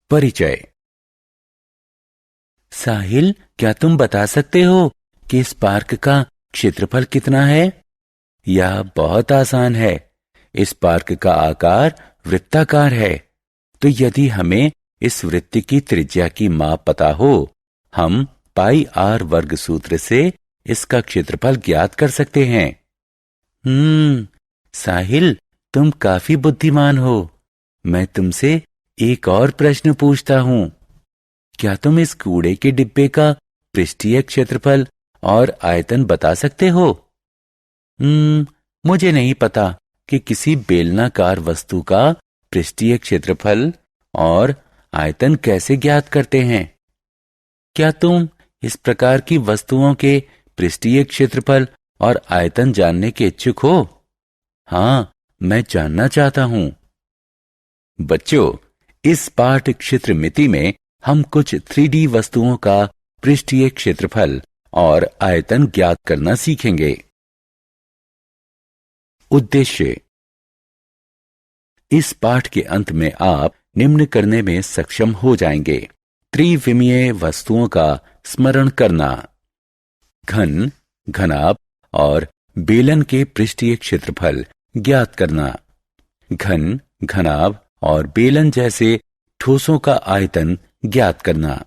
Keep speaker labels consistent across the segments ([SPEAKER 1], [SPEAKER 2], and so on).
[SPEAKER 1] परिचय। साहिल, क्या तुम बता सकते हो कि इस पार्क का क्षेत्रफल कितना है? यह बहुत आसान है। इस पार्क का आकार वृत्ताकार है। तो यदि हमें इस वृत्त की त्रिज्या की माप पता हो, हम पाई आर वर्ग सूत्र से इसका क्षेत्रफल ज्ञात कर सकते हैं। साहिल, तुम काफी बुद्धिमान हो। मैं तुमसे एक और प्रश्न पूछता हूं। क्या तुम इस कूड़े के डिब्बे का पृष्ठीय क्षेत्रफल और आयतन बता सकते हो? मुझे नहीं पता कि किसी बेलनाकार वस्तु का पृष्ठीय क्षेत्रफल और आयतन कैसे ज्ञात करते हैं। क्या तुम इस प्रकार की वस्तुओं के पृष्ठीय क्षेत्रफल और आयतन जानने के इच्छुक हो? हाँ, मैं जानना चाहता हूं। बच्चों, इस पाठ क्षेत्र मिति में हम कुछ 3D वस्तुओं का पृष्ठीय क्षेत्रफल और आयतन ज्ञात करना सीखेंगे। उद्देश्य। इस पाठ के अंत में आप निम्न करने में सक्षम हो जाएंगे। त्रिविमीय वस्तुओं का स्मरण करना, घन, घनाभ और बेलन के पृष्ठीय क्षेत्रफल ज्ञात करना, घन, घनाभ और बेलन जैसे ठोसों का आयतन ज्ञात करना।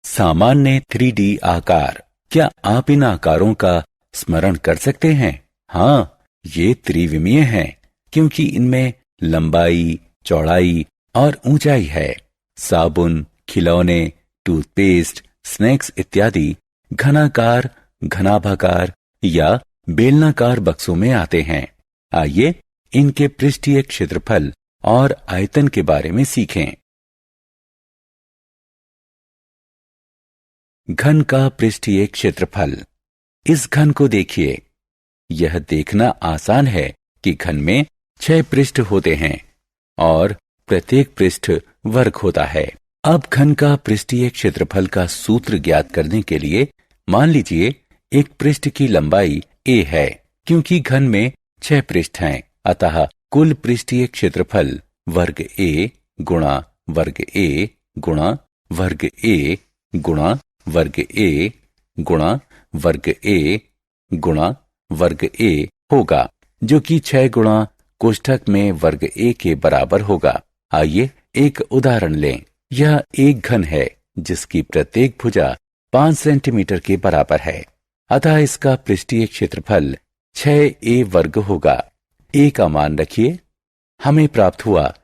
[SPEAKER 1] सामान्य 3D आकार। क्या आप इन आकारों का स्मरण कर सकते हैं? हाँ, ये त्रिविमीय हैं क्योंकि इनमें लंबाई, चौड़ाई और ऊंचाई है। साबुन, खिलौने, टूथपेस्ट, स्नैक्स इत्यादि घनाकार, घनाभाकार या बेलनाकार बक्सों में आते हैं। आइए इनके पृष्ठीय क्षेत्रफल और आयतन के बारे में सीखें। घन का पृष्ठीय क्षेत्रफल। इस घन को देखिए। यह देखना आसान है कि घन में 6 पृष्ठ होते हैं और प्रत्येक पृष्ठ वर्ग होता है। अब घन का पृष्ठीय क्षेत्रफल का सूत्र ज्ञात करने के लिए मान लीजिए एक पृष्ठ की लंबाई a है। क्योंकि घन में 6 पृष्ठ हैं, अतः कुल पृष्ठीय क्षेत्रफल वर्ग a गुणा वर्ग a गुणा वर्ग a गुणा वर्ग a गुणा वर्ग a गुणा वर्ग a होगा, जो कि 6 गुणा कोष्ठक में वर्ग a के बराबर होगा। आइए एक उदाहरण लें। यह एक घन है जिसकी प्रत्येक भुजा 5 सेंटीमीटर के बराबर है, अतः इसका पृष्ठीय क्षेत्रफल 6a वर्ग होगा। a का मान रखिए। हमें प्राप्त हुआ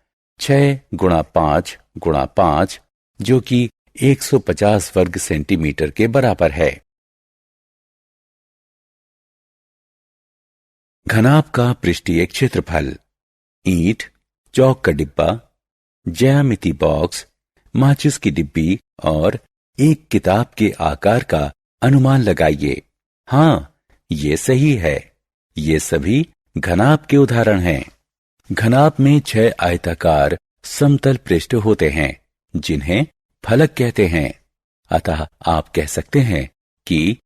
[SPEAKER 1] 6 गुणा 5 गुणा 5, जो कि 150 वर्ग सेंटीमीटर के बराबर है। घनाभ का पृष्ठीय क्षेत्रफल। ईंट, चौक का डिब्बा, ज्यामिति बॉक्स, माचिस की डिब्बी और एक किताब के आकार का अनुमान लगाइए। हाँ, ये सही है। ये सभी घनाभ के उदाहरण हैं। घनाभ में 6 आयताकार समतल पृष्ठ होते हैं जिन्हें फलक कहते हैं। अतः आप कह सकते हैं कि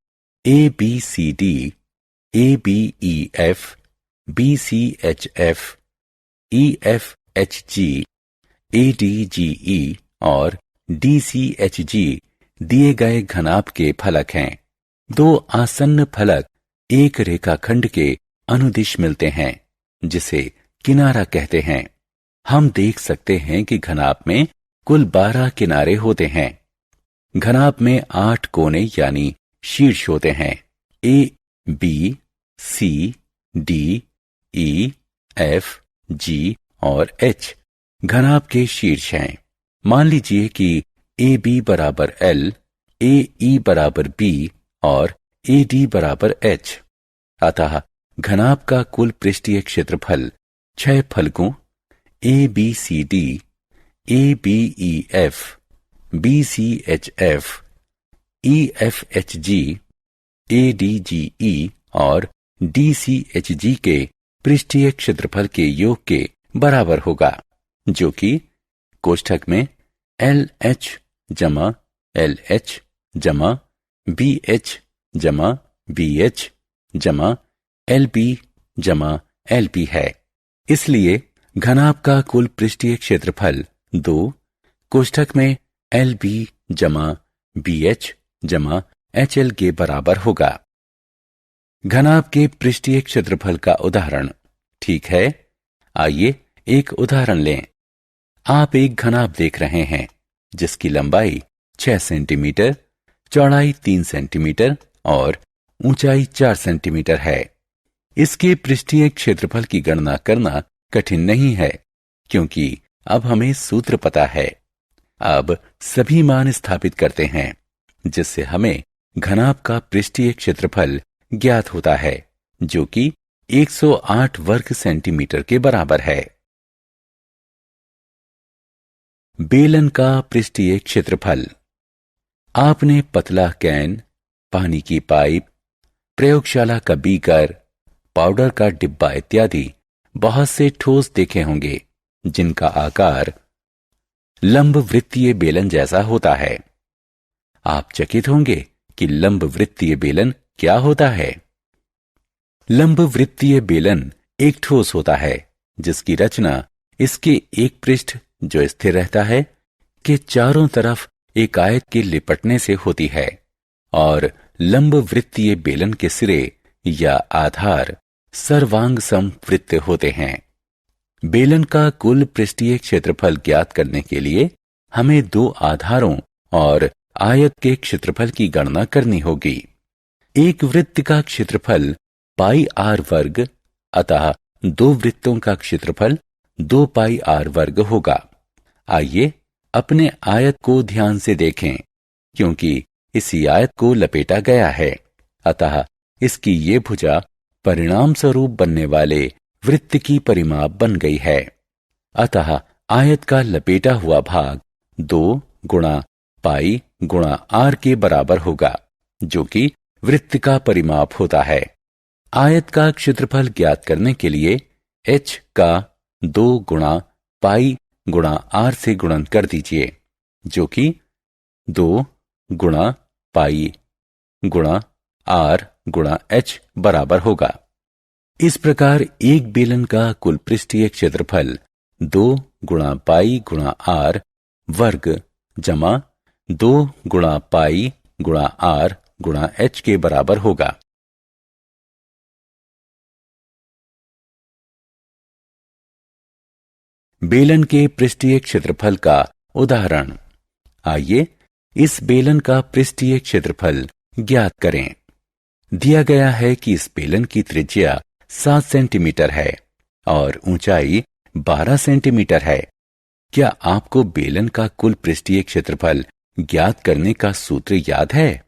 [SPEAKER 1] ABCD, ABEF, BCHF, EFHG, ADGE और DCHG दिए गए घनाभ के फलक हैं। 2 आसन्न फलक एक रेखाखंड के अनुदिश मिलते हैं, जिसे किनारा कहते हैं। हम देख सकते हैं कि घनाभ में कुल 12 किनारे होते हैं। घनाभ में 8 कोने यानी शीर्ष होते हैं। A, B, C, D, E, F, G और H घनाभ के शीर्ष हैं। मान लीजिए कि AB बराबर L, AE बराबर B और AD बराबर H। अतः घनाभ का कुल पृष्ठीय क्षेत्रफल 6 फलकों ABCD, ABEF, BCHF, EFHG, ADGE और DCHG के पृष्ठीय क्षेत्रफल के योग के बराबर होगा, जो कि कोष्ठक में LH जमा LH जमा BH जमा BH जमा LB जमा LB है। इसलिए घनाभ का कुल पृष्ठीय क्षेत्रफल 2 कोष्ठक में LB जमा BH जमा HL के बराबर होगा। घनाभ के पृष्ठीय क्षेत्रफल का उदाहरण। ठीक है, आइए एक उदाहरण लें। आप एक घनाभ देख रहे हैं जिसकी लंबाई 6 सेंटीमीटर, चौड़ाई 3 सेंटीमीटर और ऊंचाई 4 सेंटीमीटर है। इसके पृष्ठीय क्षेत्रफल की गणना करना कठिन नहीं है क्योंकि अब हमें सूत्र पता है। अब सभी मान स्थापित करते हैं जिससे हमें घनाभ का पृष्ठीय क्षेत्रफल ज्ञात होता है जो कि 108 वर्ग सेंटीमीटर के बराबर है। बेलन का पृष्ठीय क्षेत्रफल। आपने पतला कैन, पानी की पाइप, प्रयोगशाला का बीकर, पाउडर का डिब्बा इत्यादि बहुत से ठोस देखे होंगे जिनका आकार लंबवृत्तीय बेलन जैसा होता है। आप चकित होंगे कि लंबवृत्तीय बेलन क्या होता है। लंबवृत्तीय बेलन एक ठोस होता है जिसकी रचना इसके एक पृष्ठ जो स्थिर रहता है के चारों तरफ एक आयत के लिपटने से होती है और लंबवृत्तीय बेलन के सिरे या आधार सर्वांग समवृत्त होते हैं। बेलन का कुल पृष्ठीय क्षेत्रफल ज्ञात करने के लिए हमें दो आधारों और आयत के क्षेत्रफल की गणना करनी होगी। एक वृत्त का क्षेत्रफल पाई आर वर्ग, अतः दो वृत्तों का क्षेत्रफल 2 पाई आर वर्ग होगा। आइए अपने आयत को ध्यान से देखें क्योंकि इसी आयत को लपेटा गया है, अतः इसकी ये भुजा परिणाम स्वरूप बनने वाले वृत्त की परिमाप बन गई है। अतः आयत का लपेटा हुआ भाग 2 गुणा पाई गुणा आर के बराबर होगा जो कि वृत्त का परिमाप होता है। आयत का क्षेत्रफल ज्ञात करने के लिए h का 2 गुणा पाई गुणा आर से गुणन कर दीजिए जो कि 2 गुणा पाई गुणा आर गुणा h बराबर होगा। इस प्रकार एक बेलन का कुल पृष्ठीय क्षेत्रफल 2 गुणा पाई गुणा आर वर्ग जमा 2 गुणा पाई गुणा आर गुणा h के बराबर होगा। बेलन के पृष्ठीय क्षेत्रफल का उदाहरण। आइए इस बेलन का पृष्ठीय क्षेत्रफल ज्ञात करें। दिया गया है कि इस बेलन की त्रिज्या 7 सेंटीमीटर है और ऊंचाई 12 सेंटीमीटर है। क्या आपको बेलन का कुल पृष्ठीय क्षेत्रफल ज्ञात करने का सूत्र याद है?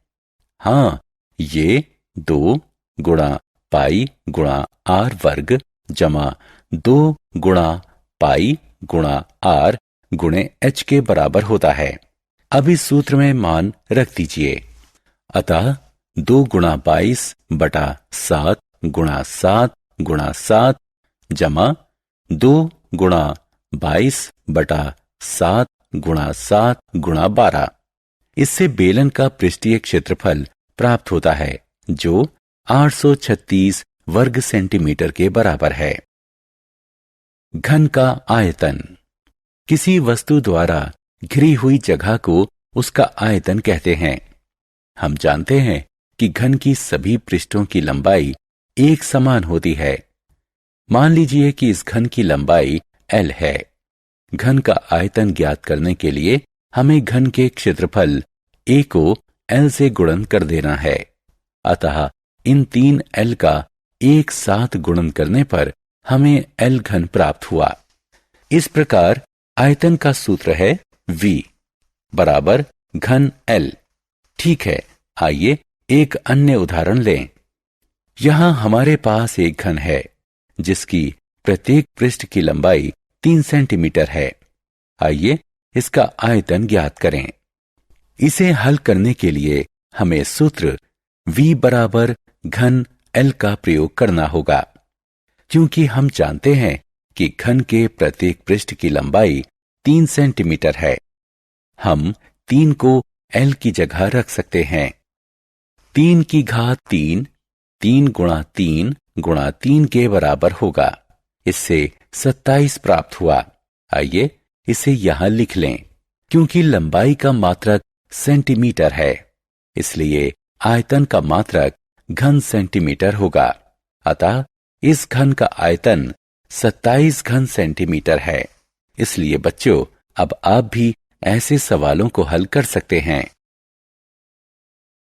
[SPEAKER 1] हाँ, ये 2 गुणा पाई गुणा आर वर्ग जमा 2 गुणा पाई गुणा आर गुणे h के बराबर होता है। अब इस सूत्र में मान रख दीजिए। अतः 2 गुणा 22 बटा 7 गुणा 7 गुणा 7 जमा 2 गुणा 22 बटा 7 गुणा 7 गुणा 12। इससे बेलन का पृष्ठीय क्षेत्रफल प्राप्त होता है जो 836 वर्ग सेंटीमीटर के बराबर है। घन का आयतन। किसी वस्तु द्वारा घिरी हुई जगह को उसका आयतन कहते हैं। हम जानते हैं कि घन की सभी पृष्ठों की लंबाई एक समान होती है। मान लीजिए कि इस घन की लंबाई L है। घन का आयतन ज्ञात करने के लिए हमें घन के क्षेत्रफल A को L से गुणन कर देना है। अतः इन 3 L का एक साथ गुणन करने पर हमें L घन प्राप्त हुआ। इस प्रकार आयतन का सूत्र है V बराबर घन L। ठीक है, आइए एक अन्य उदाहरण लें। यहां हमारे पास एक घन है जिसकी प्रत्येक पृष्ठ की लंबाई 3 सेंटीमीटर है। आइए इसका आयतन ज्ञात करें। इसे हल करने के लिए हमें सूत्र V बराबर घन L का प्रयोग करना होगा। क्योंकि हम जानते हैं कि घन के प्रत्येक पृष्ठ की लंबाई 3 सेंटीमीटर है, हम 3 को L की जगह रख सकते हैं। 3 की घात 3 3 गुणा 3 गुणा 3 के बराबर होगा। इससे 27 प्राप्त हुआ। आइए इसे यहां लिख लें। क्योंकि लंबाई का मात्रक सेंटीमीटर है, इसलिए आयतन का मात्रक घन सेंटीमीटर होगा। अतः इस घन का आयतन 27 घन सेंटीमीटर है। इसलिए बच्चों, अब आप भी ऐसे सवालों को हल कर सकते हैं।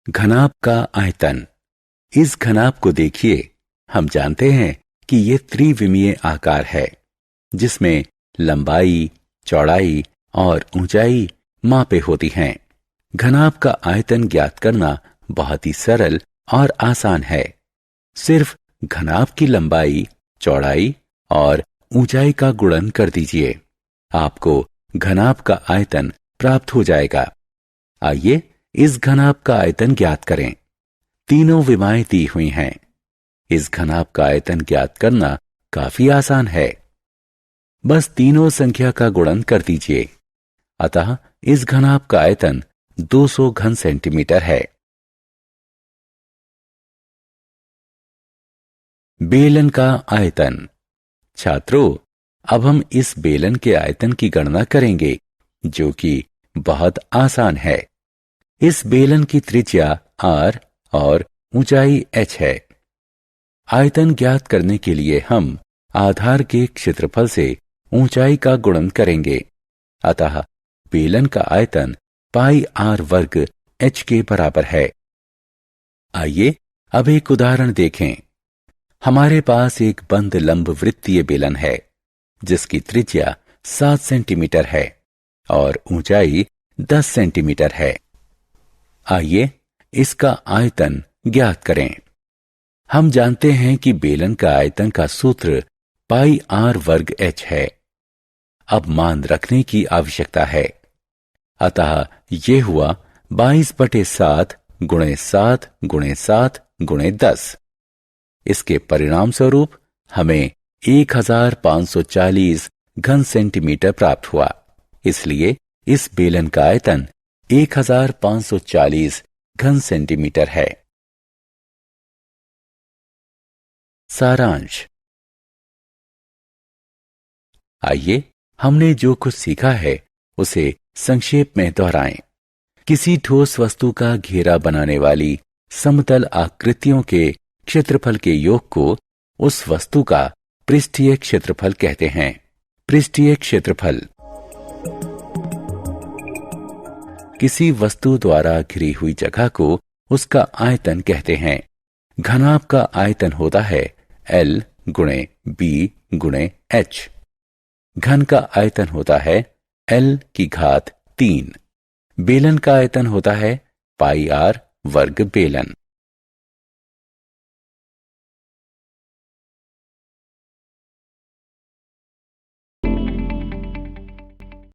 [SPEAKER 1] घनाभ का आयतन। इस घनाभ को देखिए। हम जानते हैं कि यह त्रिविमीय आकार है, जिसमें लंबाई, चौड़ाई और ऊंचाई मापे होती हैं। घनाभ का आयतन ज्ञात करना बहुत ही सरल और आसान है। सिर्फ घनाभ की लंबाई, चौड़ाई और ऊंचाई का गुणन कर दीजिए। आपको घनाभ का आयतन प्राप्त हो जाएगा। आइए इस घनाभ का आयतन ज्ञात करें। तीनों विमाएं दी हुई हैं। इस घनाभ का आयतन ज्ञात करना काफी आसान है। बस तीनों संख्या का गुणन कर दीजिए। अतः इस घनाभ का आयतन 200 घन सेंटीमीटर है। बेलन का आयतन। छात्रों, अब हम इस बेलन के आयतन की गणना करेंगे, जो कि बहुत आसान है। इस बेलन की त्रिज्या r और ऊंचाई h है। आयतन ज्ञात करने के लिए हम आधार के क्षेत्रफल से ऊंचाई का गुणन करेंगे। अतः बेलन का आयतन पाई r वर्ग h के बराबर है। आइए अब एक उदाहरण देखें। हमारे पास एक बंद लंब वृत्तीय बेलन है, जिसकी त्रिज्या 7 सेंटीमीटर है और ऊंचाई 10 सेंटीमीटर है। आइए इसका आयतन ज्ञात करें। हम जानते हैं कि बेलन का आयतन का सूत्र पाई r वर्ग h है। अब मान रखने की आवश्यकता है। अतः यह हुआ 22/7 गुणे 7 गुणे 7 गुणे 10। इसके परिणाम स्वरूप हमें 1540 घन सेंटीमीटर प्राप्त हुआ। इसलिए इस बेलन का आयतन 1540 घन सेंटीमीटर है। सारांश। आइए हमने जो कुछ सीखा है उसे संक्षेप में दोहराएं। किसी ठोस वस्तु का घेरा बनाने वाली समतल आकृतियों के क्षेत्रफल के योग को उस वस्तु का पृष्ठीय क्षेत्रफल कहते हैं। पृष्ठीय क्षेत्रफल किसी वस्तु द्वारा घिरी हुई जगह को उसका आयतन कहते हैं। घनाभ का आयतन होता है L गुणे B गुणे H। घन का आयतन होता है L की घात 3। बेलन का आयतन होता है पाई r वर्ग बेलन।